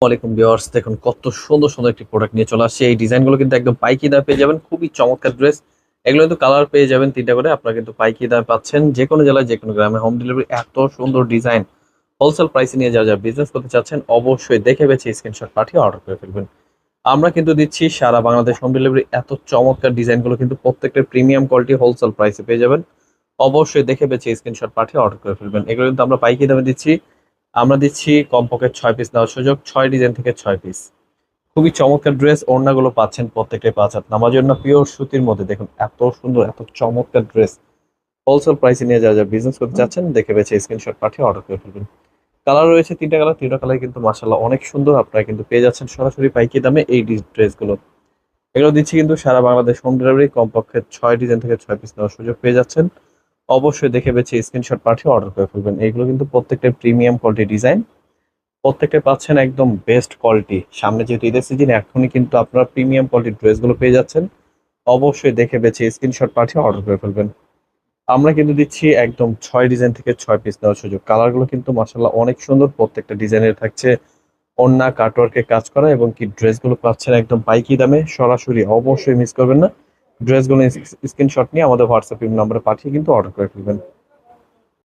ওয়ালাইকুম ভিউয়ার্স, দেখুন কত সুন্দর সুন্দর একটি প্রোডাক্ট নিয়ে চলে আসছে। এই ডিজাইনগুলো কিন্তু একদম পাইকি দামে পেয়ে যাবেন, খুবই চমৎকার ড্রেস। এগুলো কিন্তু কালার পেয়ে যাবেন তিনটা করে, আপনারা কিন্তু পাইকি দামে পাচ্ছেন যে কোনো জেলায় যে কোনো গ্রামে। হোম ডেলিভারি, এত সুন্দর ডিজাইন হোলসেল প্রাইসে নিয়ে যারা যারা বিজনেস করতে চাচ্ছেন অবশ্যই দেখে বেছে স্ক্রিনশট পাঠিয়ে অর্ডার করে ফেলবেন। আমরা কিন্তু দিচ্ছি সারা বাংলাদেশ হোম ডেলিভারি। এত চমৎকার ডিজাইনগুলো কিন্তু প্রত্যেকটা প্রিমিয়াম কোয়ালিটি হোলসেল প্রাইসে পেয়ে যাবেন। অবশ্যই দেখে বেছে স্ক্রিনশট পাঠিয়ে অর্ডার করে ফেলবেন। এগুলো কিন্তু আমরা পাইকি দামে দিচ্ছি। আমরা দিচ্ছি কমপক্ষে 6 পিস নেওয়ার সুযোগ, 6 ডিজাইন থেকে 6 পিস। খুবই চমৎকার ড্রেস, ওড়নাগুলো পাচ্ছেন প্রত্যেকটাই 5 হাত নামাজের জন্য পিওর সুতির মধ্যে। দেখুন এত সুন্দর এত চমৎকার ড্রেস হোলসেল প্রাইসে নিয়ে যা যা বিজনেস করতে চাচ্ছেন দেখে বেছে স্ক্রিনশট পাঠিয়ে অর্ডার করে ফেলবেন। কালার রয়েছে তিনটা কালার, তিনটা কালার কিন্তু মাশাআল্লাহ অনেক সুন্দর। আপনারা কিন্তু পেয়ে যাচ্ছেন সরাসরি পাইকি দামে এই ড্রেসগুলো। এগুলো দিচ্ছি কিন্তু সারা বাংলাদেশ হোম ডেলিভারি। কমপক্ষে 6 ডিজাইন থেকে 6 পিস নেওয়ার সুযোগ পেয়ে যাচ্ছেন। অবশ্যই দেখে বেছে স্ক্রিনশট পাঠিয়ে অর্ডার করে ফেলবেন। এইগুলো কিন্তু প্রত্যেকটা প্রিমিয়াম কোয়ালিটি ডিজাইন, প্রত্যেকটা পাচ্ছেন একদম বেস্ট কোয়ালিটি। সামনে যেহেতু ঈদের সিজন, এখনই কিন্তু আপনারা প্রিমিয়াম কোয়ালিটির ড্রেসগুলো পেয়ে যাচ্ছেন। অবশ্যই দেখে বেছে স্ক্রিনশট পাঠিয়ে অর্ডার করে ফেলবেন। আমরা কিন্তু দিচ্ছি একদম 6 ডিজাইন থেকে 6 পিস নেওয়ার সুযোগ। কালারগুলো কিন্তু মাশাআল্লাহ অনেক সুন্দর, প্রত্যেকটা ডিজাইনের থাকছে ওড়না কাটওয়ার্কে কাজ করা, এবং কি ড্রেসগুলো পাচ্ছেন একদম পাইকি দামে। সরাসরি অবশ্যই মিস করবেন না, ড্রেসগুলো স্ক্রিনশট নিয়ে আমাদের হোয়াটসঅ্যাপ নাম্বারে পাঠিয়ে কিন্তু অর্ডার করে ফেলবেন।